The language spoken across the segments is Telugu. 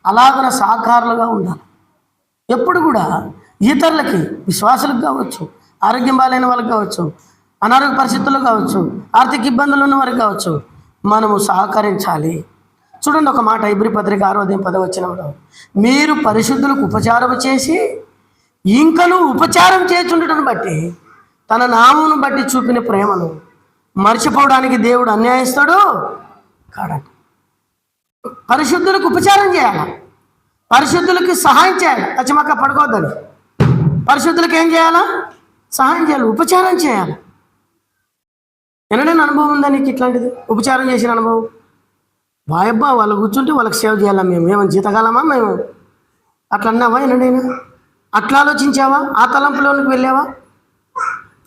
అలాగన సహకారులుగా ఉండాలి. ఎప్పుడు కూడా ఇతరులకి, విశ్వాసులకు కావచ్చు, ఆరోగ్యం బాగాలేని వాళ్ళకి కావచ్చు, అనారోగ్య పరిస్థితుల్లో కావచ్చు, ఆర్థిక ఇబ్బందులు ఉన్న వారికి కావచ్చు, మనము సహకరించాలి. చూడండి ఒక మాట, హెబ్రీ పత్రిక 6:10 మీరు పరిశుద్ధులకు ఉపచారం చేసి ఇంకను ఉపచారం చేస్తుండటం బట్టి తన నామమును బట్టి చూపిన ప్రేమను మర్చిపోవడానికి దేవుడు అన్యాయస్తుడు కాడట. పరిశుద్ధులకు ఉపచారం చేయాలి, పరిశుద్ధులకి సహాయం చేయాలి. అచ్చమక్క పడుకోవద్దని, పరిశుద్ధులకు ఏం చేయాలా? సహాయం చేయాలి, ఉపచారం చేయాలి. ఎన్నడైనా అనుభవం ఉందా నీకు ఇట్లాంటిది? ఉపచారం చేసిన అనుభవం? బాయబ్బా వాళ్ళు కూర్చుంటే వాళ్ళకి సేవ చేయాలా, మేము ఏమైనా జీతకాలమా మేము? అట్లా అన్నావా ఎన్నడైనా? అట్లా ఆలోచించావా? ఆ తలంపులోనికి వెళ్ళావా?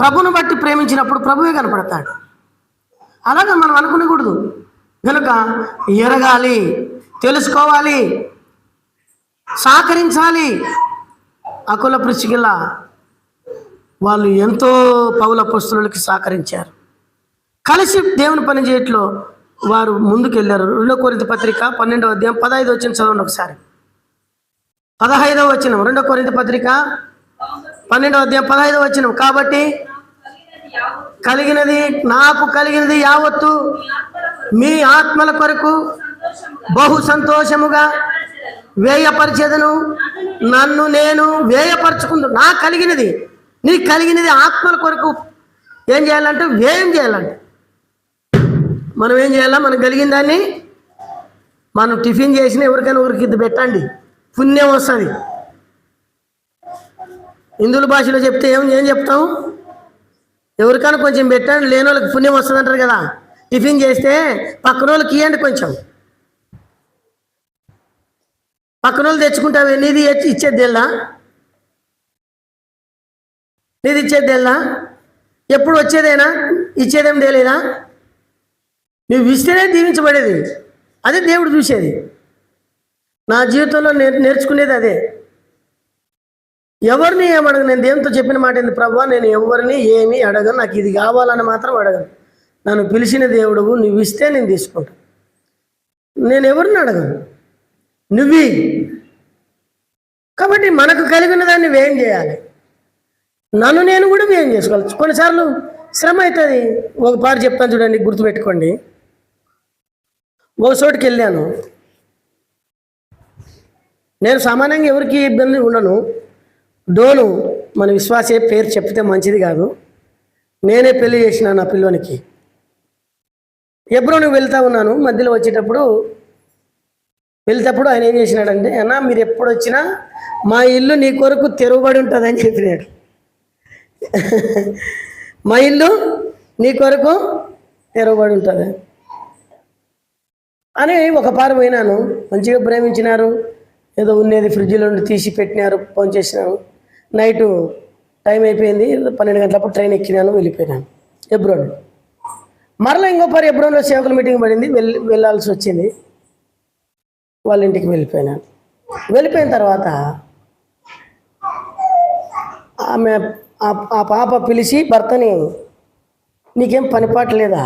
ప్రభుని బట్టి ప్రేమించినప్పుడు ప్రభువే కనపడతాడు. అలాగే మనం అనుకునకూడదు. కనుక ఎరగాలి, తెలుసుకోవాలి, సహకరించాలి. అకుల ప్రిస్కిల వాళ్ళు ఎంతో పౌలు అపోస్తలులకి సహకరించారు. కలిసి దేవుని పని చేయట్లో వారు ముందుకెళ్ళారు. 2 కొరింథీ పత్రిక 12:15 చదవండి ఒకసారి. 15 2 కొరింథీ పత్రిక 12:15 కాబట్టి నాకు కలిగినది యావత్తు మీ ఆత్మల కొరకు బహు సంతోషముగా వ్యయపరిచేదను. నన్ను నేను వ్యయపరచుకుంటూ, నాకు కలిగినది, నీకు కలిగినది ఆత్మల కొరకు ఏం చేయాలంటే వ్యయం చేయాలంటే మనం ఏం చేయాలా? మనకు కలిగిన దాన్ని మనం టిఫిన్ చేసిన ఎవరికైనా ఊరికి ఇది పెట్టండి, పుణ్యం వస్తుంది. హిందువుల భాషలో చెప్తే ఏం చెప్తాం? ఎవరికైనా కొంచెం పెట్టండి, లేని వాళ్ళకి పుణ్యం వస్తుంది అంటారు కదా. టిఫిన్ చేస్తే పక్కన వాళ్ళకి ఇవ్వండి కొంచెం. పక్కన వాళ్ళు తెచ్చుకుంటావు, నీది ఇచ్చేది తెల్లా? నీది ఇచ్చేది తెల్లా? ఎప్పుడు వచ్చేదేనా? ఇచ్చేదేం తెలియదా? నువ్వు ఇస్తేనే దీవించబడేది, అదే దేవుడు చూసేది. నా జీవితంలో నేర్చుకునేది అదే. ఎవరిని ఏమడగను. నేను దేవునితో చెప్పిన మాట ఏంది? ప్రభువా, నేను ఎవరిని ఏమీ అడగను, నాకు ఇది కావాలని మాత్రం అడగను. నన్ను పిలిచిన దేవుడువు, నువ్వు ఇస్తే నేను తీసుకుంటాను. నేను ఎవరిని అడగను, నువ్వు. కాబట్టి మనకు కలిగిన దాన్ని వ్యయం చేయాలి. నన్ను నేను కూడా వ్యయం చేసుకోవాలి. కొన్నిసార్లు శ్రమ అవుతుంది. ఒక పారు చెప్తాను చూడండి, గుర్తుపెట్టుకోండి. ఒక చోటుకి వెళ్ళాను. నేను సామాన్యంగా ఎవరికి ఇబ్బంది ఉండను. డోను మన విశ్వాసే పేరు చెప్తే మంచిది కాదు. నేనే పెళ్లి చేసిన నా పిల్లోనికి. హెబ్రోనుకు వెళ్తూ ఉన్నాను. మధ్యలో వెళ్తేటప్పుడు ఆయన ఏం చేసినాడంటే, అన్నా మీరు ఎప్పుడు వచ్చినా మా ఇల్లు నీ కొరకు తెరవబడి ఉంటుందని చెప్పినాడు. మా ఇల్లు నీ కొరకు తెరవబడి ఉంటుంది అని ఒక పారు పోయినాను. మంచిగా ప్రేమించినారు. ఏదో ఉన్నది ఫ్రిడ్జ్లో నుండి తీసి పెట్టినారు, ఫోన్ చేసినాను. నైటు టైం అయిపోయింది, 12 గంటలప్పుడు ట్రైన్ ఎక్కినాను, వెళ్ళిపోయినాను హెబ్రోన్. మరలా ఇంకో పారు హెబ్రోన్లో సేవకుల మీటింగ్ పడింది, వెళ్ళాల్సి వచ్చింది. వాళ్ళ ఇంటికి వెళ్ళిపోయినాను. వెళ్ళిపోయిన తర్వాత ఆ పాప పిలిచి భర్తని, నీకేం పనిపాటు లేదా?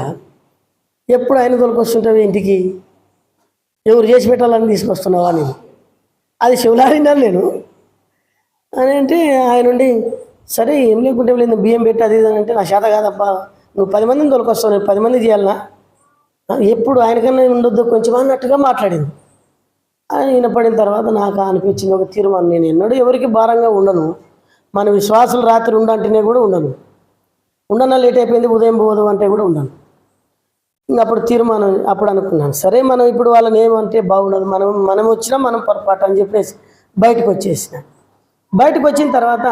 ఎప్పుడు ఆయన తోలుకొస్తుంటావు ఇంటికి? ఎవరు చేసి పెట్టాలని తీసుకొస్తున్నావా అని. అది శివలారినాను నేను అని అంటే, ఆయన నుండి సరే ఏం లేకుంటే లేదు, బియ్యం పెట్టి అది ఇది అంటే, నా చేత కాదబ్బా, నువ్వు 10 మందిని తోలుకొస్తావు, నేను 10 మంది చేయాలనా? ఎప్పుడు ఆయనకన్నా ఉండొద్దు కొంచెం అన్నట్టుగా మాట్లాడింది. ఆయన వినపడిన తర్వాత నాకు అనిపించింది ఒక తీర్మానం, నేను ఎన్నడూ ఎవరికి భారంగా ఉండను. మన విశ్వాసులు రాత్రి ఉండంటేనే కూడా ఉండను. ఉండనా లేట్ అయిపోయింది ఉదయం పోదు అంటే కూడా ఉండను. అప్పుడు తీర్మానం అప్పుడు అనుకున్నాను, సరే మనం ఇప్పుడు వాళ్ళని ఏమంటే బాగుండదు, మనం వచ్చినా మనం పొరపాటు అని చెప్పేసి బయటకు వచ్చేసిన. బయటకు వచ్చిన తర్వాత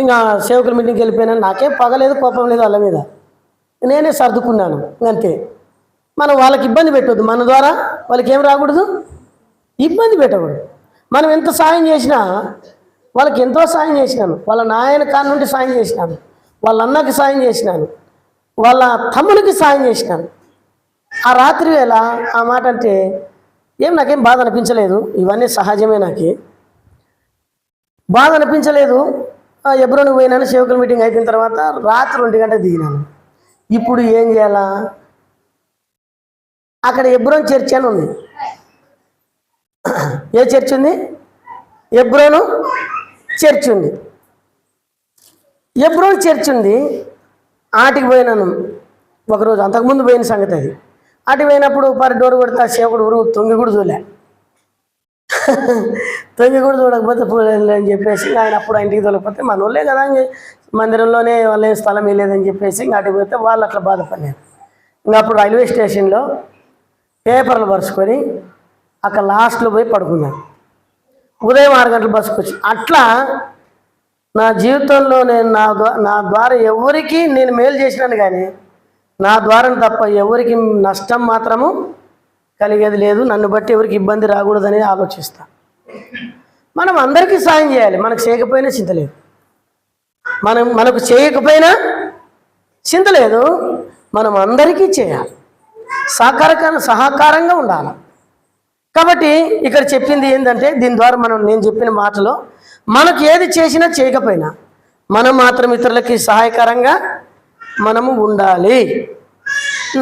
ఇంకా సేవకుల మీటింగ్కి వెళ్ళిపోయినాను. నాకేం పగలేదు, కోపం లేదు వాళ్ళ మీద. నేనే సర్దుకున్నాను అంతే. మనం వాళ్ళకి ఇబ్బంది పెట్టవద్దు, మన ద్వారా వాళ్ళకి ఏం రాకూడదు, ఇబ్బంది పెట్టకూడదు. మనం ఎంత సాయం చేసినా, వాళ్ళకి ఎంతో సాయం చేసినాను. వాళ్ళ నాయన కాని నుండి సాయం చేసినాను, వాళ్ళ అన్నకి సాయం చేసినాను, వాళ్ళ తమ్మునికి సాయం చేసినాను. ఆ రాత్రి వేళ ఆ మాట అంటే నాకేం బాధ అనిపించలేదు. ఇవన్నీ సహజమే, నాకు బాధ అనిపించలేదు. హెబ్రోనుకు పోయినాను. సేవకుల మీటింగ్ అయిపోయిన తర్వాత రాత్రి 1 గంటకు దిగినాను. ఇప్పుడు ఏం చేయాలా? అక్కడ ఎబ్రోన్ చర్చ్ అని ఉంది. ఏ చర్చ్ ఉంది? ఎబ్రోను చర్చ్ ఉంది. ఎబ్రోన్ చర్చ్ ఉంది. ఆటికి పోయినాను ఒకరోజు, అంతకుముందు పోయిన సంగతి అది. ఆటికి పోయినప్పుడు డోర్ కొడితే ఆ సేవకుడు తొంగి కూడా చూలే. తొంగి కూడా చూడకపోతే పోలేదు అని చెప్పేసి ఆయన అప్పుడు ఇంటికి తొలగిపోతే మన వాళ్ళే కదా మందిరంలోనే వాళ్ళే స్థలం వేయలేదని చెప్పేసి అటుకు పోతే వాళ్ళు అట్లా బాధపడినారు. ఇంకా అప్పుడు రైల్వే స్టేషన్లో పేపర్లు పరుచుకొని అక్కడ లాస్ట్లో పోయి పడుకున్నాను. ఉదయం 6 గంటల బస్సుకు వచ్చి అట్లా నా జీవితంలో నేను నా ద్వారా ఎవరికి నేను మేలు చేసినాను, కానీ నా ద్వారా తప్ప ఎవరికి నష్టం మాత్రము కలిగేది లేదు. నన్ను బట్టి ఎవరికి ఇబ్బంది రాకూడదని ఆలోచిస్తా. మనం అందరికీ సాయం చేయాలి. మనకు చేయకపోయినా చింత లేదు. మనకు చేయకపోయినా చింత లేదు. మనం అందరికీ చేయాలి, సహకారంగా ఉండాలి. కాబట్టి ఇక్కడ చెప్పింది ఏంటంటే, దీని ద్వారా నేను చెప్పిన మాటలో మనకు ఏది చేసినా చేయకపోయినా మనం మాత్రం ఇతరులకి సహాయకరంగా మనము ఉండాలి.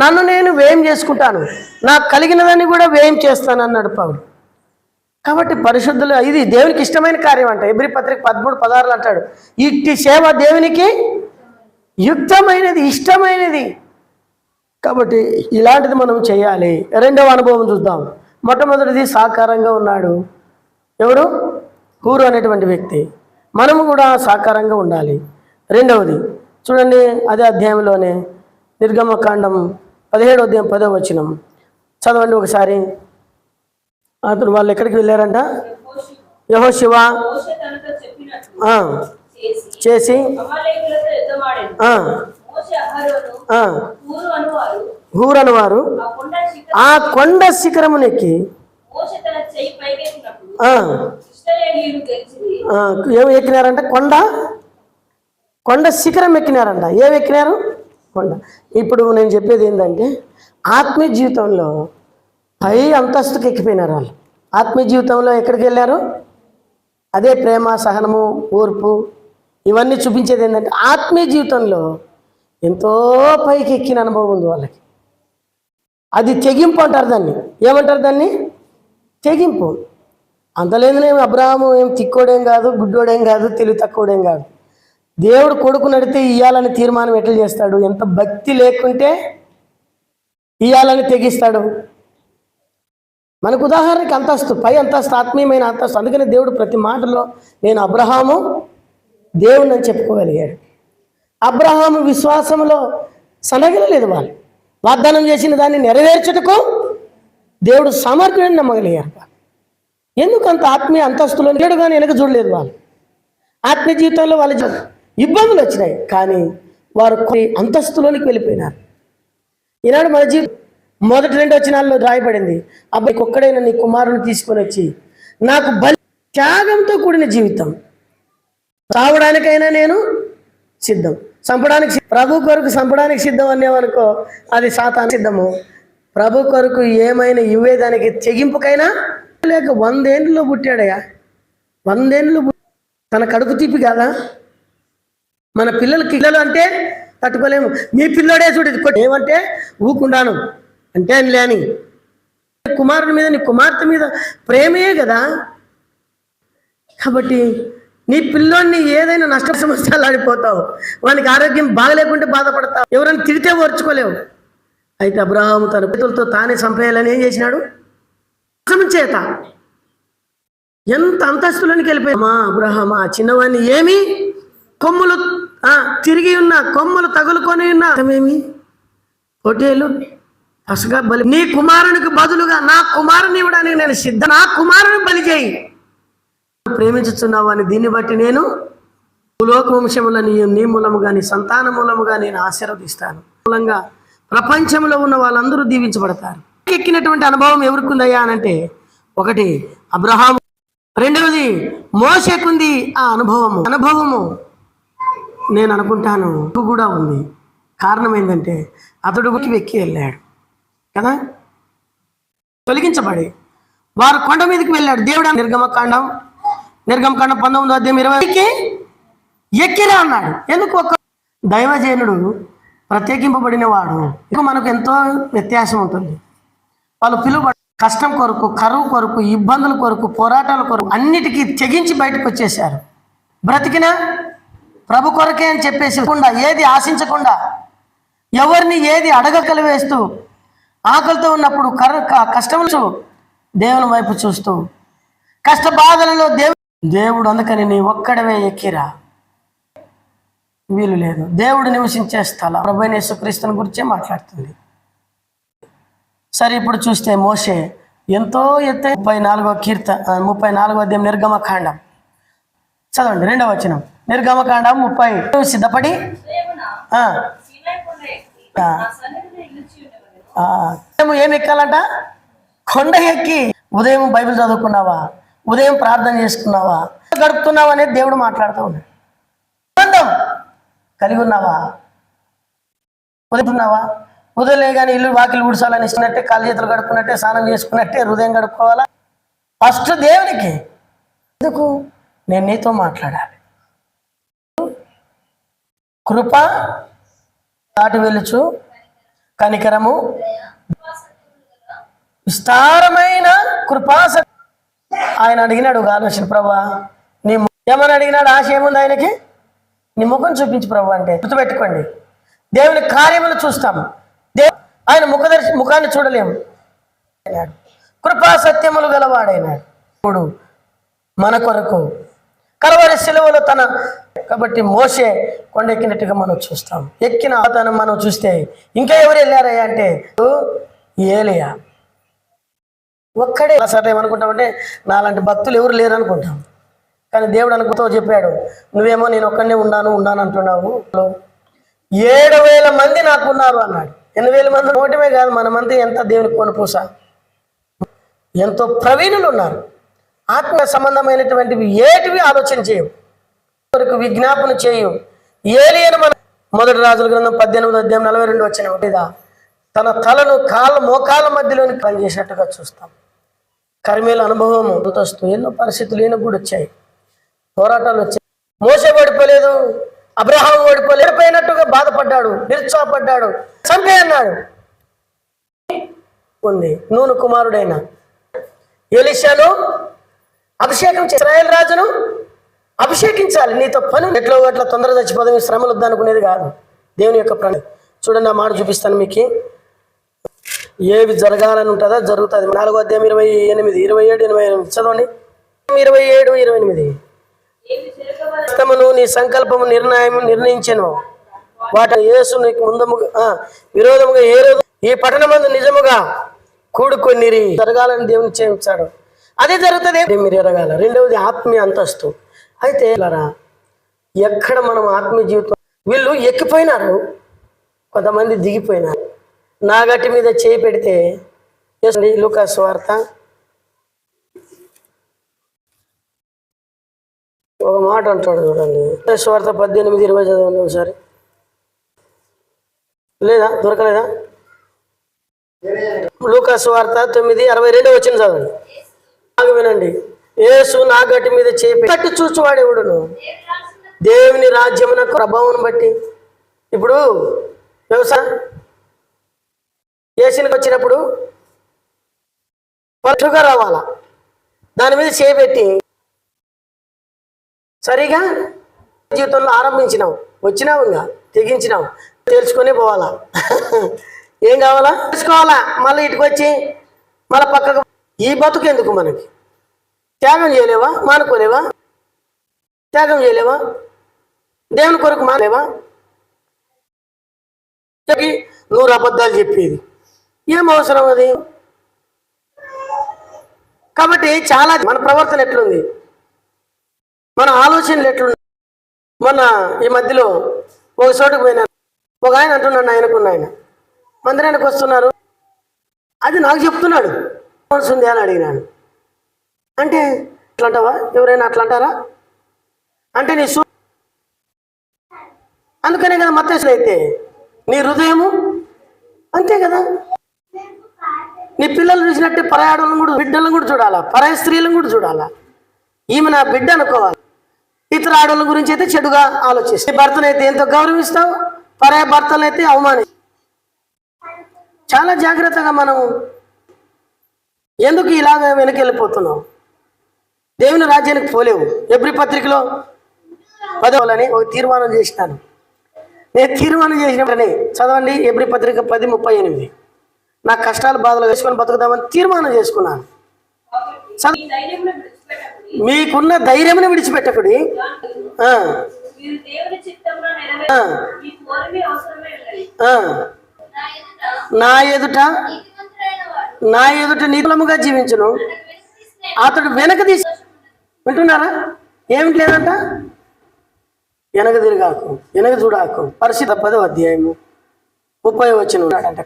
నన్ను నేను వ్యయం చేసుకుంటాను, నాకు కలిగినదాన్ని కూడా వ్యయం చేస్తాను అన్నాడు పౌలు. కాబట్టి పరిశుద్ధులు, ఇది దేవునికి ఇష్టమైన కార్యం అంట. ఎబ్రీ పత్రిక 13:16 అంటాడు, ఇట్టి సేవ దేవునికి యుక్తమైనది, ఇష్టమైనది. కాబట్టి ఇలాంటిది మనం చేయాలి. రెండవ అనుభవం చూద్దాం. మొట్టమొదటిది సాకారంగా ఉన్నాడు. ఎవరు? హూరు అనేటువంటి వ్యక్తి. మనము కూడా సాకారంగా ఉండాలి. రెండవది చూడండి, అదే అధ్యాయంలోనే నిర్గమకాండం 17వ అధ్యాయం 10వ వచనం చదవండి ఒకసారి. అతను వాళ్ళు ఎక్కడికి వెళ్ళారంట? యెహోషువ చేసి హూరను వారు ఆ కొండ శిఖరమునెక్కి ఏమి ఎక్కినారంట? కొండ శిఖరం ఎక్కినారంట. ఏమి ఎక్కినారు? కొండ. ఇప్పుడు నేను చెప్పేది ఏంటంటే, ఆత్మీయ జీవితంలో పై అంతస్తుకి ఎక్కిపోయినారు వాళ్ళు. ఆత్మీయ జీవితంలో ఎక్కడికి వెళ్ళారు? అదే ప్రేమ, సహనము, ఓర్పు ఇవన్నీ చూపించేది ఏంటంటే, ఆత్మీయ జీవితంలో ఎంతో పైకి ఎక్కిన అనుభవం ఉంది వాళ్ళకి. అది తెగింపు అంటారు దాన్ని. ఏమంటారు దాన్ని? తెగింపు. అంతలేదునే అబ్రాహాము ఏం తిక్కోడేం కాదు, గుడ్డోడేం కాదు, తెలివి తక్కువడేం కాదు. దేవుడు కొడుకు నడితే ఇయ్యాలని తీర్మానం ఎట్లా చేస్తాడు? ఎంత భక్తి లేకుంటే ఇయ్యాలని తెగిస్తాడు. మనకు ఉదాహరణకి అంతస్తు, పై అంతస్తు, ఆత్మీయమైన అంతస్తు. అందుకని దేవుడు ప్రతి మాటలో నేను అబ్రహాము దేవుడిని అని చెప్పుకోగలిగాడు. అబ్రహాము విశ్వాసంలో సనగలేదు. వాళ్ళు వాగ్దానం చేసిన దాన్ని నెరవేర్చుటకు దేవుడు సమర్థుడని నమ్మగలిగారు. ఎందుకంత ఆత్మీయ అంతస్తులో లేడు, కానీ వెనక చూడలేదు. వాళ్ళు ఆత్మీయ జీవితంలో వాళ్ళ ఇబ్బందులు వచ్చినాయి, కానీ వారు అంతస్తులోనికి వెళ్ళిపోయినారు. ఈనాడు మన జీవితం మొదటి 2 వచనాల్లో రాయబడింది, అబ్బాయికి ఒక్కడైనా నీ కుమారుని తీసుకొని వచ్చి నాకు త్యాగంతో కూడిన జీవితం, చావడానికైనా నేను సిద్ధం, చంపడానికి ప్రభు కొరకు చంపడానికి సిద్ధం అనేవనుకో అది సాతాను సిద్ధము. ప్రభు కొరకు ఏమైనా ఇవ్వేదానికి తెగింపుకైనా లేక 100 ఏళ్ళలో పుట్టాడయా. 100 ఏళ్ళు తన కడుపు తీపి కాదా? మన పిల్లలు అంటే తట్టుకోలేము. మీ పిల్లోడే చూడు ఏమంటే ఊకుండాను అంటే అని లేని కుమారుని మీద, నీ కుమార్తె మీద ప్రేమే కదా. కాబట్టి నీ పిల్లోడిని ఏదైనా నష్ట సమస్యలు ఆడిపోతావు, వానికి ఆరోగ్యం బాగలేకుంటే బాధపడతావు, ఎవరైనా తిడితే ఓర్చుకోలేవు. అయితే అబ్రహాము తన పితలతో తానే చంపేయాలని ఏం చేసినాడు? చేత ఎంత అంతస్తులోనికి వెళ్ళిపోయామా అబ్రహామా. చిన్నవాడిని ఏమి కొమ్ములు తిరిగి ఉన్న కొమ్ములు తగులుకొని ఉన్నమేమి పొట్టేలు పసగా బలి, నీ కుమారునికి బదులుగా నా కుమారుని ఇవ్వడానికి నేను సిద్ధం, నా కుమారుని బలి చేయి. ప్రేమించుతున్నావు అని దీన్ని బట్టి నేను భూలోక వంశముల నీ మూలముగా, నీ సంతాన మూలముగా నేను ఆశీర్వదిస్తాను. మూలంగా ప్రపంచంలో ఉన్న వాళ్ళందరూ దీవించబడతారు. ఎక్కినటువంటి అనుభవం ఎవరికి ఉందయ్యా అనంటే, ఒకటి అబ్రహాము, రెండవది మోషేకుంది. ఆ అనుభవము నేను అనుకుంటాను కూడా ఉంది. కారణం ఏంటంటే అతడు వెక్కి వెళ్ళాడు కదా, తొలగించబడి వారు కొండ మీదకి వెళ్ళాడు. దేవుడు నిర్గమకాండం 19వ అధ్యాయం 20కి ఎక్కిరా అన్నాడు. ఎందుకు? ఒక దైవజనుడు ప్రత్యేకింపబడిన వాడు, మనకు ఎంతో వ్యత్యాసం ఉంటుంది. వాళ్ళు పిలువ కష్టం కొరకు, కరువు కొరకు, ఇబ్బందుల కొరకు, పోరాటాల కొరకు అన్నిటికీ తెగించి బయటకు వచ్చేసారు. బ్రతికినా ప్రభు కొరకే అని చెప్పేసి ఏది ఆశించకుండా, ఎవరిని ఏది అడగకలు వేస్తూ, ఆకలితో ఉన్నప్పుడు కష్టములు దేవుని వైపు చూస్తూ, కష్ట బాధలలో దేవుడు అందుకని నీ ఒక్కడవే ఎక్కిరా, వీలు లేదు. దేవుడు నివసించే స్థలం ప్రభువైన యేసుక్రీస్తుని గురించే మాట్లాడుతుంది. సరే, ఇప్పుడు చూస్తే మోషే ఎంతో ఎత్తు 34వ అధ్యాయం నిర్గమకాండం చదవండి, 2వ వచనం. నిర్గమకాండం 30. సిద్ధపడి ఏమి ఎక్కాలంట? కొండ ఎక్కి ఉదయం బైబిల్ చదువుకున్నావా, ఉదయం ప్రార్థన చేసుకున్నావా, గడుపుతున్నావా అనేది దేవుడు మాట్లాడుతూ ఉన్నాడు. సంబంధం కలిగి ఉన్నావా? ఉదయతున్నావా? ఉదయం కానీ ఇల్లు వాకిలు ఊడ్చాలని ఇస్తున్నట్టే, కాలు చేతులు గడుపుకున్నట్టే, స్నానం చేసుకున్నట్టే హృదయం గడుపుకోవాలా? ఫస్ట్ దేవునికి. ఎందుకు? నేను నీతో మాట్లాడాలి. కృప దాటి వెలుచు, కనికరము, విస్తారమైన కృపాస. ఆయన అడిగినాడు ఆలోచన, ప్రభా నీ ఏమని అడిగినాడు? ఆశ ఏముంది ఆయనకి? నీ ముఖం చూపించు ప్రభు అంటే. గుర్తుపెట్టుకోండి, దేవుని కార్యములు చూస్తాము, ఆయన ముఖాన్ని చూడలేము. కృపా సత్యములు గలవాడైనాడు ఇప్పుడు మన కొరకు కలవరి సిలువలో కాబట్టి మోషే కొండ ఎక్కినట్టుగా మనం చూస్తాం. ఎక్కిన అతను మనం చూస్తే ఇంకా ఎవరు వెళ్ళారయ్యా అంటే ఏలియా ఒక్కడే. సరే ఏమనుకుంటామంటే నాలాంటి భక్తులు ఎవరు లేరు అనుకుంటాం. కానీ దేవుడు అనుకుంటూ చెప్పాడు, నువ్వేమో నేను ఒక్కడనే ఉన్నాను అంటున్నావు, 7,000 మంది నాకున్నారు అన్నాడు. 8,000 మంది ఒకటమే కాదు, మనమంతా ఎంత దేవుని కొనుపూస, ఎంతో ప్రవీణులు ఉన్నారు. ఆత్మ సంబంధమైనటువంటివి ఏటివి ఆలోచన చేయవు, వరకు విజ్ఞాపన చేయు. ఏలియను మన 1 రాజుల గ్రంథం 18వ అధ్యాయం 42 వచనం. తన తలను మోకాళ్ళ మధ్యలోని పనిచేసినట్టుగా చూస్తాం. కర్మేల అనుభవం వస్తూ ఎన్నో పరిస్థితులు ఈయన కూడా వచ్చాయి, పోరాటాలు వచ్చాయి. మోసే ఓడిపోలేదు, అబ్రహాం ఓడిపోయినట్టుగా బాధపడ్డాడు, నిరుత్సాహపడ్డాడు, చంపే అన్నాడు. ఉంది నూను కుమారుడైన ఎలీషాను అభిషేకం ఇశ్రాయేలు రాజును అభిషేకించాలి. నీతో పని ఎట్లో అట్లా తొందరగా చచ్చిపోదాం, శ్రమలు వద్దనుకునేది కాదు దేవుని యొక్క ప్రణాళిక. చూడండి, ఆ మాట చూపిస్తాను మీకు. ఏవి జరగాలని ఉంటుందో జరుగుతుంది. 4వ అధ్యాయం 27, 28 చదవండి. 27, 28. నీ సంకల్పము నిర్ణయించను వాటి యేసు నీకు విరోధముగా ఏ రోజు ఈ పట్టణమందు నిజముగా కూడుకొనిరి జరగాలని దేవుని చేయించాడు. అదే జరుగుతుంది, మీరు ఎరగాల. 2వది ఆత్మీయ అంతస్తు. అయితే ఎక్కడ మనం ఆత్మీయ జీవితం, వీళ్ళు ఎక్కిపోయినారు, కొంతమంది దిగిపోయినారు. నా గట్టి మీద చేయి పెడితే లూకా సువార్త ఒక మాట అంటాడు చూడండి. సువార్త 18:20 చదవండి ఒకసారి. లేదా దొరకలేదా? లూకా సువార్త 9:62 వచ్చిన చదవండి. బాగా వినండి. యేసు నా గట్టి మీద చేయి కట్టి చూచువాడేవుడును దేవుని రాజ్యమునకు ప్రభావం బట్టి. ఇప్పుడు వ్యవసాయం ఏసీనికి వచ్చినప్పుడు పట్టుగా రావాలా, దాని మీద చేపెట్టి సరిగా జీవితంలో ఆరంభించినావు, వచ్చినావు, ఇంకా తెగించినావు, తెలుసుకొని పోవాలా. ఏం కావాలా తెలుసుకోవాలా. మళ్ళీ ఇటుకు వచ్చి మళ్ళీ పక్కకు ఈ బతుకు ఎందుకు మనకి? త్యాగం చేయలేవా? మానుకోలేవా? త్యాగం చేయలేవా? దేవుని కొరకు మానేవా? 100 అబద్ధాలు చెప్పేది ఏం అవసరం అది? కాబట్టి చాలా మన ప్రవర్తన ఎట్లుంది, మన ఆలోచనలు ఎట్లుంది. మొన్న ఈ మధ్యలో ఒక చోటుకు పోయినా, ఒక ఆయన అంటున్నాడు, ఆయన మందిరానికి వస్తున్నారు, అది నాకు చెప్తున్నాడు, ఉంది అని అడిగినాను. అంటే అట్లంటావా? ఎవరైనా అట్లా అంటారా? అంటే నీ అందుకనే కదా మత్తయి అయితే నీ హృదయము అంతే కదా. నీ పిల్లలు చూసినట్టే పరాయాడులను కూడా, బిడ్డలను కూడా చూడాలా, పరాయ స్త్రీలను కూడా చూడాలా. ఈమె నా బిడ్డ అనుకోవాలి. ఇతర ఆడవాళ్ళ గురించి అయితే చెడుగా ఆలోచిస్తావు. భర్తనైతే ఎంతో గౌరవిస్తావు, పరాయ భర్తలైతే అవమానిస్తావు. చాలా జాగ్రత్తగా మనం ఎందుకు ఇలాగ వెనకెళ్ళిపోతున్నావు? దేవుని రాజ్యానికి పోలేవు. ఎబ్రి పత్రికలో 10 ఒక తీర్మానం చేసినాను. నేను తీర్మానం చేసినప్పుడనే చదవండి, ఎబ్రి పత్రిక 10:38. నా కష్టాలు బాధలు వేసుకొని బతుకుదామని తీర్మానం చేసుకున్నాను. మీకున్న ధైర్యం విడిచిపెట్టకుడి. నా ఎదుట నీలముగా జీవించును, అతడు వెనక తీసి. వింటున్నారా? ఏమిటి లేదంట? వెనక తిరిగాకు, వెనక చూడాకు. పరిస్థితి 10వ అధ్యాయము 30 వచ్చిన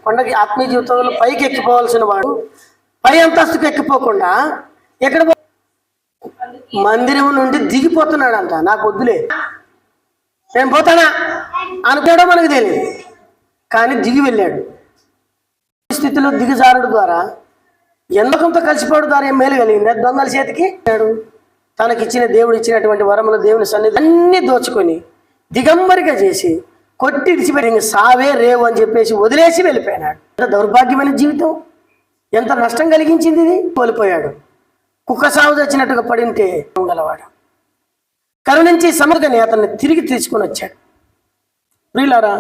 కొండకి ఆత్మీయ జీవితంలో పైకి ఎక్కిపోవాల్సిన వాడు పై అంతస్తుకు ఎక్కిపోకుండా ఎక్కడ మందిరం నుండి దిగిపోతున్నాడంట. నాకు వద్దులే, నేను పోతానా అనుకోవడం మనకు తెలియదు, కానీ దిగి వెళ్ళాడు. స్థితిలో దిగజారుడు ద్వారా ఎంతకంత కలిసిపోవడం ద్వారా ఏం మేలు కలిగింది? దొంగల చేతికి తనకిచ్చిన దేవుడు ఇచ్చినటువంటి వరములు దేవుని సన్నిధి అన్నీ దోచుకొని దిగంబరిగా చేసి కొట్టి విడిచిపెట్టి సావే రేవు అని చెప్పేసి వదిలేసి వెళ్ళిపోయినాడు. ఎంత దౌర్భాగ్యమైన జీవితం, ఎంత నష్టం కలిగించింది ఇది. కోల్పోయాడు. కుక్క సాగు వచ్చినట్టుగా పడింటే గలవాడు కరుణించి సమర్థని అతన్ని తిరిగి తీసుకొని వచ్చాడు. ప్రియులారా,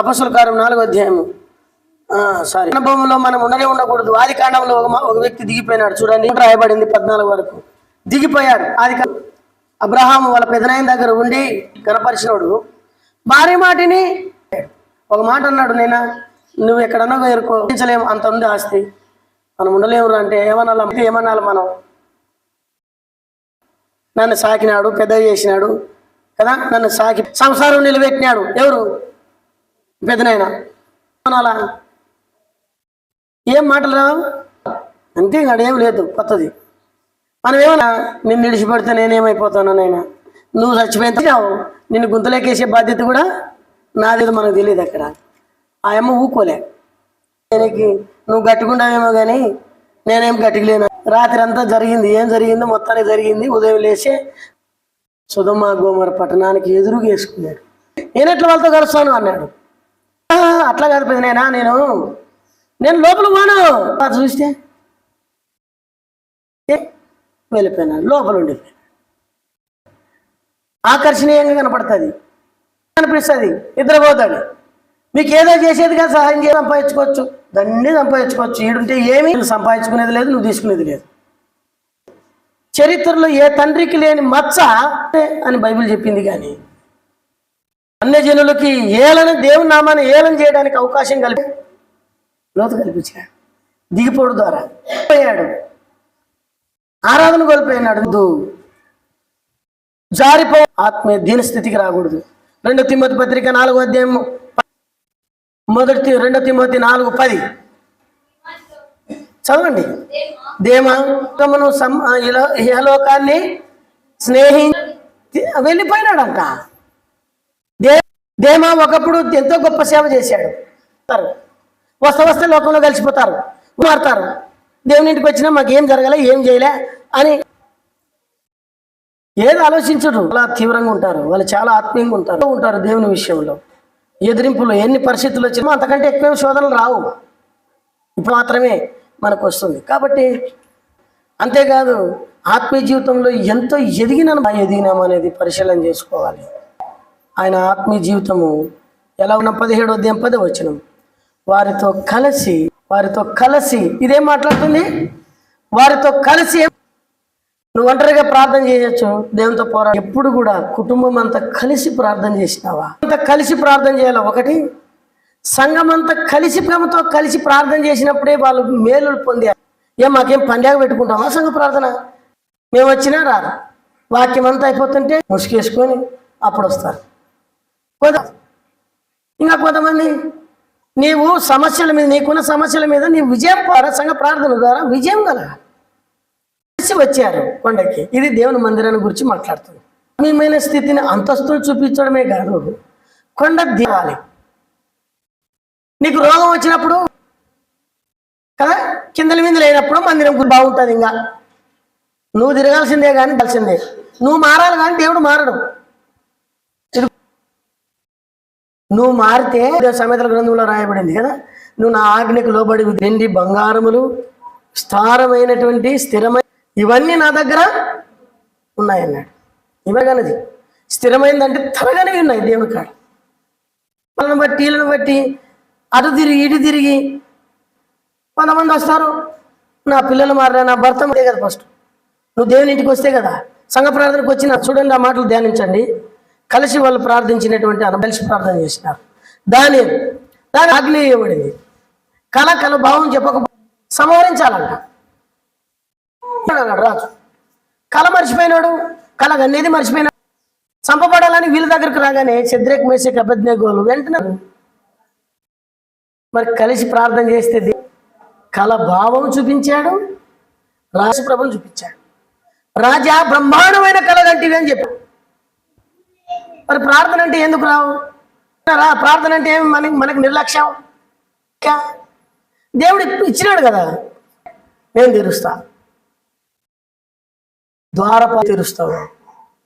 అపొస్తలుల కార్యం 4వ అధ్యాయము అనుభవంలో మనం ఉండకూడదు. ఆది కాండంలో ఒక వ్యక్తి దిగిపోయినాడు. చూడండి, రాయబడింది 14 వరకు. దిగిపోయాడు. ఆది అబ్రహాము వాళ్ళ పెదనాయన దగ్గర ఉండి కనపరిచినోడు భార్య మాటిని ఒక మాట అన్నాడు, నేనా నువ్వు ఎక్కడన్నా ఎరుకోలేము, అంత ఉంది ఆస్తి, మనం ఉండలేము అంటే ఏమనాలి మనం? నన్ను సాకినాడు, పెద్ద చేసినాడు కదా, నన్ను సాకి సంసారం నిలబెట్టినాడు. ఎవరు? పెదనాయన. అనాలా? ఏం మాటలు రావు అంతే, అడేం లేదు కొత్తది. మనం ఏమన్నా నిన్ను విడిచిపెడితే నేనేమైపోతాను నైనా, నువ్వు చచ్చిపోయినావు, నిన్ను గుంతలేకేసే బాధ్యత కూడా నాదేదో మనకు తెలియదు. అక్కడ ఆ అమ్మ ఊకోలే. నేనకి నువ్వు గట్టుకుంటావేమో కానీ నేనేం గట్టికలేను. రాత్రి అంతా జరిగింది, ఏం జరిగిందో మొత్తానికి జరిగింది. ఉదయం లేచి సుధమ గోమర పట్టణానికి ఎదురుగా వేసుకున్నాడు. నేను ఎట్లా వాళ్ళతో కలుస్తాను అన్నాడు. అట్లా కాదు పెదనాయనా, నేను లోపల పోను. చూస్తే వెళ్ళిపోయినాడు, లోపల ఉండిపోయాడు. ఆకర్షణీయంగా కనపడుతుంది, కనిపిస్తుంది. ఇద్దరు పోతాడు. మీకు ఏదో చేసేది కదా, సహాయం చేసి సంపాదించుకోవచ్చు, దాన్ని సంపాదించుకోవచ్చు. ఈడుంటే ఏమీ సంపాదించుకునేది లేదు, నువ్వు తీసుకునేది లేదు. చరిత్రలో ఏ తండ్రికి లేని మచ్చ అని బైబిల్ చెప్పింది. కానీ అన్యజనులకి దేవుని నామాన్ని ఏలన చేయడానికి అవకాశం లోతు కల్పించాడు. దిగిపోవడం ద్వారా పోయాడు, ఆరాధన కోల్పోయినాడు. జారిపో ఆత్మీయ దీనస్థితికి రాకూడదు. 2 తిమోతి పత్రిక 4వ అధ్యాయము 2 తిమోతి 4:10 చదవండి. దేమను ఇహలోకాన్ని స్నేహించి వెళ్ళిపోయినాడంట. దేమా ఒకప్పుడు ఎంతో గొప్ప సేవ చేశాడు. వస్తే లోకంలో కలిసిపోతారు, మారుతారు. దేవుని ఇంటికి వచ్చినా మాకేం జరగలే, ఏం చేయలే అని ఏది ఆలోచించరు. చాలా తీవ్రంగా ఉంటారు వాళ్ళు, చాలా ఆత్మీయంగా ఉంటారు దేవుని విషయంలో. ఎదిరింపులు ఎన్ని పరిస్థితులు వచ్చినా అంతకంటే ఎక్కువ శోధనలు రావు. ఇప్పుడు మాత్రమే మనకు వస్తుంది. కాబట్టి అంతేకాదు, ఆత్మీయ జీవితంలో ఎంతో ఎదిగినాం అనేది పరిశీలన చేసుకోవాలి. ఆయన ఆత్మీయ జీవితము ఎలా ఉన్న 17వ అధ్యాయం 10వ వచనం, వారితో కలిసి ఇదేం మాట్లాడుతుంది? వారితో కలిసి. నువ్వు ఒంటరిగా ప్రార్థన చేయొచ్చు, దేవునితో పోరాడు. ఎప్పుడు కూడా కుటుంబం అంతా కలిసి ప్రార్థన చేసినావా? అంతా కలిసి ప్రార్థన చేయాలి. ఒకటి, సంఘం అంతా కలిసి ప్రేమతో కలిసి ప్రార్థన చేసినప్పుడే వాళ్ళు మేలు పొందారు. మాకేం పండుగ పెట్టుకుంటామా సంఘ ప్రార్థన? మేము వచ్చినా రారు, వాక్యం అంతా అయిపోతుంటే ముసుకేసుకొని అప్పుడు వస్తారు. ఇంకా కొంతమంది నీవు సమస్యల మీద, నీకున్న సమస్యల మీద నీ విజయం సంఘ ప్రార్థన ద్వారా విజయం కలగాలి. వచ్చారు కొండకి. ఇది దేవుని మందిరాన్ని గురించి మాట్లాడుతుంది. ఆత్మీయమైన స్థితిని అంతస్తులు చూపించడమే కాదు, కొండ దిగాలి. నీకు రోగం వచ్చినప్పుడు కదా, కిందల మీద లేనప్పుడు మందిరం బాగుంటుంది. ఇంకా నువ్వు తిరగాల్సిందే కానీ కలిసిందే, నువ్వు మారాలి కానీ దేవుడు మారడు. నువ్వు మారితే సామెతల గ్రంథంలో రాయబడింది కదా, నువ్వు నా ఆజ్ఞకు లోబడి వెండి బంగారములు స్థిరమైనటువంటి ఇవన్నీ నా దగ్గర ఉన్నాయన్నాడు. ఇవ్వగలది స్థిరమైందంటే త్వరగానే ఉన్నాయి దేవుని కాడ. వాళ్ళని బట్టి వీళ్ళని బట్టి అటు తిరిగి ఇటు తిరిగి కొంతమంది వస్తారు, నా పిల్లలు మారా, నా భర్త మారే కదా. ఫస్ట్ నువ్వు దేవుని ఇంటికి వస్తే కదా సంఘ ప్రార్థనకు వచ్చిన. చూడండి ఆ మాటలు ధ్యానించండి. కలిసి వాళ్ళు ప్రార్థించినటువంటి కలిసి ప్రార్థన చేసినారు. దాని ఆజ్ఞ ఇవ్వబడింది. కల భావం చెప్పక సంహరించాలంట రాజు. కళ మర్చిపోయినాడు, కళ అనేది మర్చిపోయినాడు. చంపబడాలని వీళ్ళ దగ్గరకు రాగానే షద్రక్ మేషక్ అబేద్నెగోలు వెంటనే మరి కలిసి ప్రార్థన చేస్తే కళ భావం చూపించాడు, రాజు ప్రభుని చూపించాడు. రాజా బ్రహ్మాండమైన కళ కంటివి అని చెప్పాడు. మరి ప్రార్థన అంటే ఎందుకు రావు? ప్రార్థన అంటే ఏమి మనకి నిర్లక్ష్యం. దేవుడు ఇచ్చినాడు కదా, నేను తీరుస్తా, ద్వారపా తీరుస్తావు,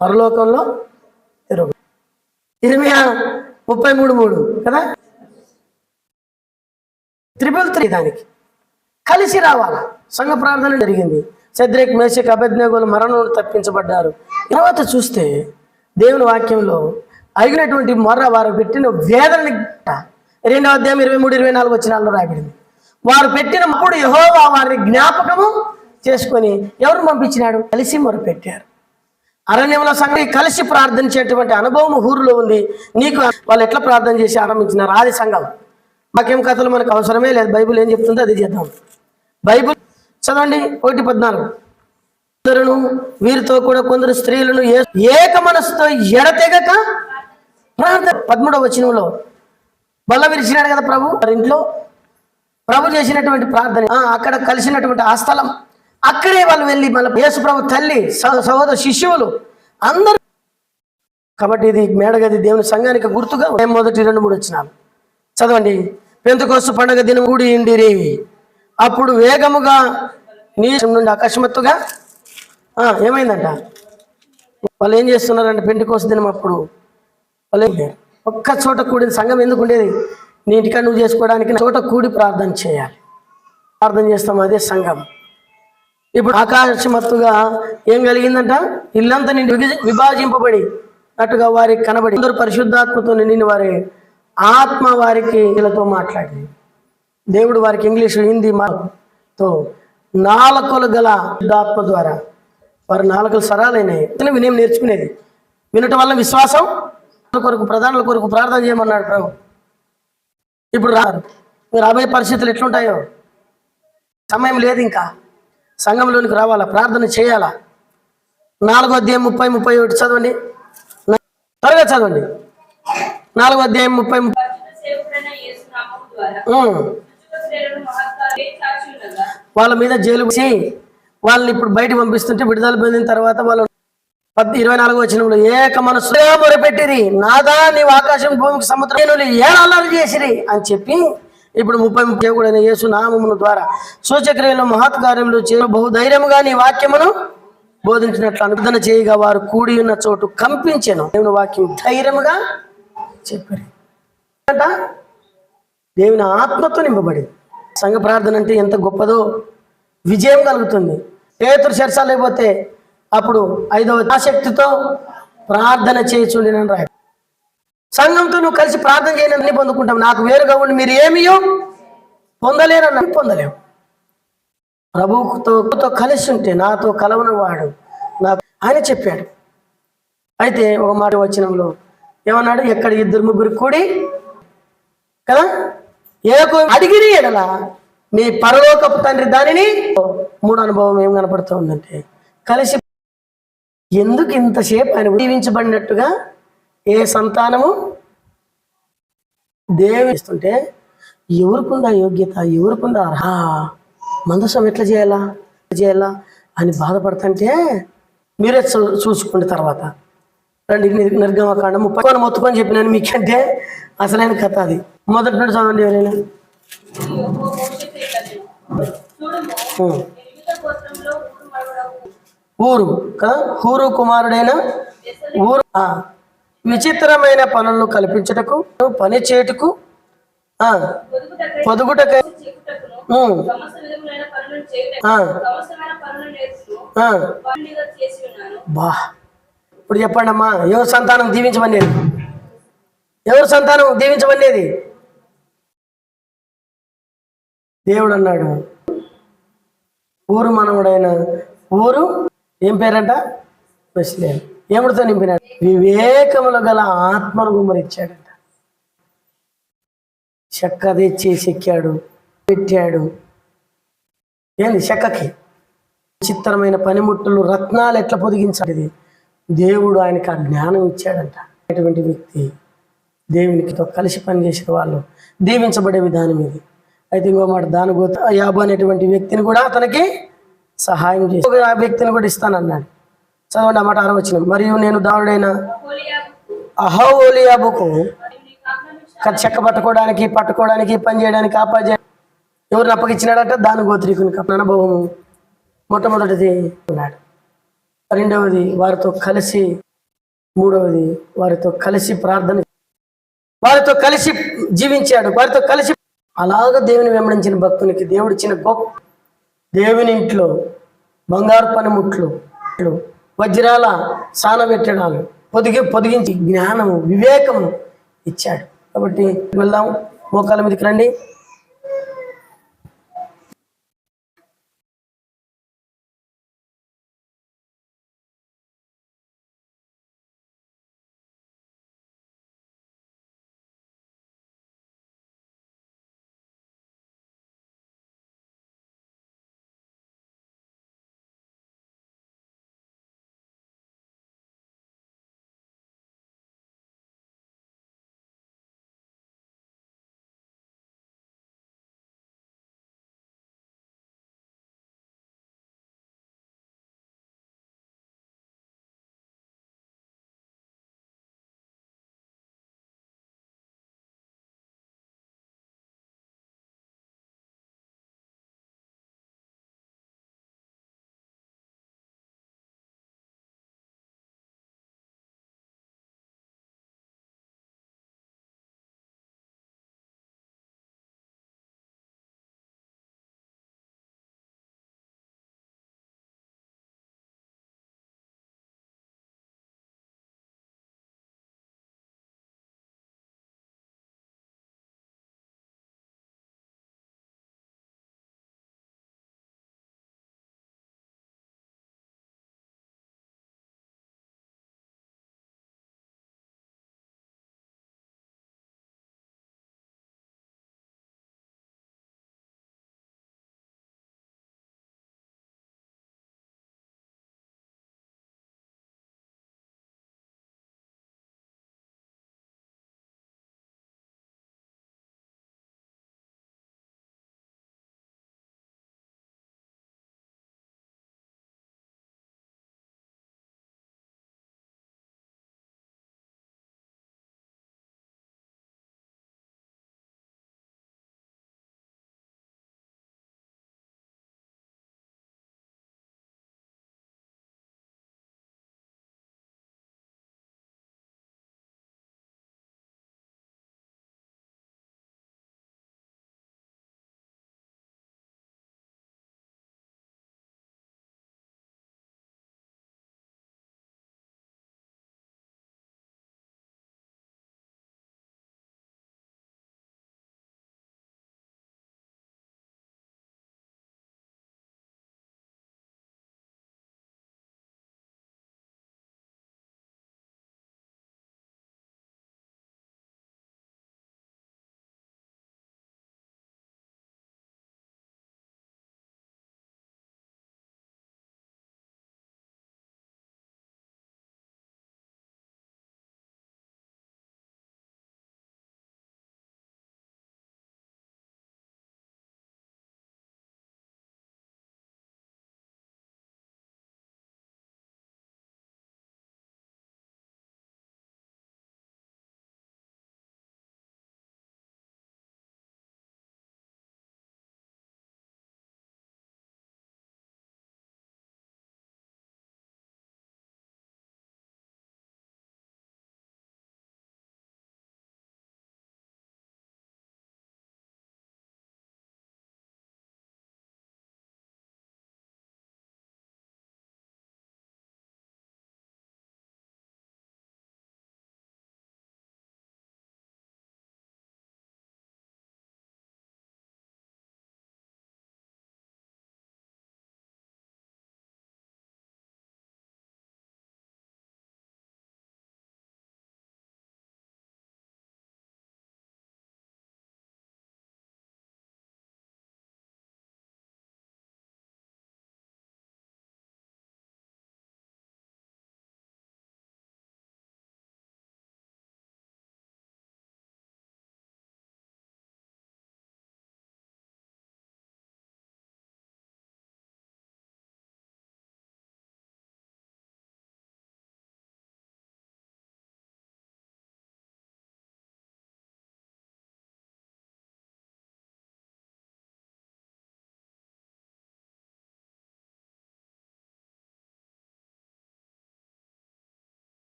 పరలోకంలో తిరుగు. ఇర్మియా 33:3 కదా. 333 దానికి కలిసి రావాలా. సంఘ ప్రార్థన జరిగింది. షద్రక్ మేషక్ అబేద్నెగోలు మరణం తప్పించబడ్డారు. తర్వాత చూస్తే దేవుని వాక్యంలో అడిగినటువంటి మొర్ర, వారు పెట్టిన వేదనని 2వ అధ్యాయం 23-24 వచనాల్లో రాయబడింది. వారు పెట్టినప్పుడు యెహోవా వారిని జ్ఞాపకము చేసుకొని ఎవరు పంపించినాడు? కలిసి మొర పెట్టారు. అరణ్యంలో సంఘం కలిసి ప్రార్థించేటువంటి అనుభవం ఊరిలో ఉంది. నీకు వాళ్ళు ఎట్లా ప్రార్థన చేసి ఆరంభించినారు? ఆది సంఘం. మాకేం కథలు మనకు అవసరమే లేదు. బైబిల్ ఏం చెప్తుందో అది చేద్దాం. బైబిల్ చదవండి 1:14. వీరితో కూడా కొందరు స్త్రీలను ఏక మనసుతో ఎడతెగక ప్రార్థన. 13వ వచనంలో బల్ల విరిచినాడు కదా ప్రభు. ఇంట్లో ప్రభు చేసినటువంటి ప్రార్థన, అక్కడ కలిసినటువంటి ఆ స్థలం, అక్కడే వాళ్ళు వెళ్ళి మళ్ళీ యేసు ప్రభు తల్లి, సహోదర శిష్యువులు అందరూ. కాబట్టి ఇది మేడగది దేవుని సంఘానికి గుర్తుగా. మొదటి 2-3 వచనాలు చదవండి. పెంతెకోస్తు పండుగ దినం కూడి ఇండిరి. అప్పుడు వేగముగా నీరు నుండి అకస్మాత్తుగా ఏమైందంట? వాళ్ళు ఏం చేస్తున్నారంటే పెంతెకోస్తు దినం అప్పుడు వాళ్ళు ఒక్క చోట కూడిన సంఘం ఎందుకు ఉండేది? నీ ఇంటికాడ నువ్వు చేసుకోవడానికి చోట కూడి ప్రార్థన చేయాలి. ప్రార్థన చేస్తాం, అదే సంఘం. ఇప్పుడు ఆకాశమత్తుగా ఏం కలిగిందంట? ఇల్లంతా నిండి విభాజింపబడి అట్టుగా వారికి కనబడి అందరూ పరిశుద్ధాత్మతో నిండిన వారి ఆత్మ వారికి వీళ్ళతో మాట్లాడి, దేవుడు వారికి ఇంగ్లీషు హిందీ మాతో నాలుకలు గల ఆత్మ ద్వారా వారి నాలుకలు సరాలైనాయి. వినయం నేర్చుకునేది. వినటం వల్ల విశ్వాసం కొరకు, ప్రధానుల కొరకు ప్రార్థన చేయమన్నాడు ప్రభు. ఇప్పుడు రాబోయే పరిస్థితులు ఎట్లుంటాయో సమయం లేదు. ఇంకా సంఘంలోనికి రావాలా, ప్రార్థన చేయాలా. 4వ అధ్యాయం 30-31 చదవండి. త్వరగా చదవండి. 4వ అధ్యాయం 30. వాళ్ళ మీద జైలు వాళ్ళని ఇప్పుడు బయటకు పంపిస్తుంటే విడుదల పొందిన తర్వాత వాళ్ళు 24వ వచనంలో ఏక మనసు మొరపెట్టిరి, నాదా నీవు ఆకాశం భూమికి సముద్రం ఏడాలు చేసిరి అని చెప్పి ఇప్పుడు 30 కూడా యేసు నామమును ద్వారా సూచక్రియలు మహత్కార్యములు చేయు బహుధైర్యముగా నీ వాక్యమును బోధించినట్లు అనుదన చేయగా వారు కూడి ఉన్న చోటు కంపించెను. దేవుని వాక్యం ధైర్యముగా చెప్పారు. దేవుని ఆత్మతో నింపబడింది. సంఘ ప్రార్థన అంటే ఎంత గొప్పదో, విజయం కలుగుతుంది. పేతురు చెరసాల లేకపోతే అప్పుడు 5వ ఆసక్తితో ప్రార్థన చేయుచుండినని రాయ. సంఘంతో నువ్వు కలిసి ప్రార్థన చేయని పొందుకుంటాం. నాకు వేరుగా ఉండి మీరు ఏమియో పొందలేరని పొందలేవు. ప్రభువుతో కలిసి ఉంటే నాతో కలవని వాడు నాకు ఆయన చెప్పాడు. అయితే ఒక మాట వచనంలో ఏమన్నాడు? ఎక్కడ 2-3 కూడి కదా అడిగిరి ఎడల మీ పరలోకపు తండ్రి దానిని. 3 అనుభవం ఏం కనపడుతూ ఉందంటే కలిసి ఎందుకు ఇంతసేపు ఆయన దీవించబడినట్టుగా ఏ సంతానము దేవుని ఇస్తుంటే ఎవరికుందా యోగ్యత, ఎవరికుందా మందసం ఎట్లా చేయాలా అని బాధపడుతుంటే మీరే చూసుకోండి. తర్వాత రండి నిర్గమకాండం 30 మొత్తుకొని చెప్పినాను మీకంటే అసలైన కథ అది. మొదటి నుండి చదవండి ఎవరైనా. ఊరు కదా, హూరు కుమారుడైన ఊరు విచిత్రమైన పనులను కల్పించుటకు పని చేటుకు ఆ, పొదుగుటకై ఉమ్, ఆ, ఆ. బా ఇప్పుడు చెప్పండి అమ్మా, ఎవరు సంతానం దీవించమనేది? ఎవరు సంతానం దీవించమనేది? దేవుడు అన్నాడు, ఊరు మనవుడైన ఊరు ఏం పేరంట? బెత్లెహేము. ఏముడితో నింపినాడు? వివేకములు గల ఆత్మను గుమ్మరిచ్చాడంట. చెక్క తెచ్చి చెక్కాడు, పెట్టాడు. ఏంది చెక్కకి? చిత్రమైన పనిముట్టులు, రత్నాలు ఎట్లా పొదిగించాలి? దేవుడు ఆయనకి ఆ జ్ఞానం ఇచ్చాడంట. అటువంటి వ్యక్తి దేవునికితో కలిసి పనిచేసిన వాళ్ళు దీవించబడే విధానం ఇది. అయితే ఇంకో మాట, దాని గోత యాబు అనేటువంటి వ్యక్తిని కూడా అతనికి సహాయం చేసి ఆ వ్యక్తిని కూడా ఇస్తానన్నాడు. చదవండి ఆ మాట 6వ వచనం. మరియు నేను దావుడైన అహోలియాబుకు చెక్క పట్టుకోవడానికి పని చేయడానికి ఆపాజ ఎవరిని అప్పగించినాడట? దాని గోత్రీకునికి అనుభవము మొట్టమొదటిది అన్నాడు. రెండవది వారితో కలిసి, మూడవది వారితో కలిసి ప్రార్థన, వారితో కలిసి జీవించాడు, వారితో కలిసి. అలాగ దేవుని వెంబడించిన భక్తునికి దేవుడు ఇచ్చిన గొప్ప దేవుని ఇంట్లో బంగారు పనిముట్లు, వజ్రాల సానబెట్టడాలు, పొదిగించి జ్ఞానము, వివేకము ఇచ్చాడు. కాబట్టి వెళ్దాం, మోకాళ్ళ మీదకి రండి.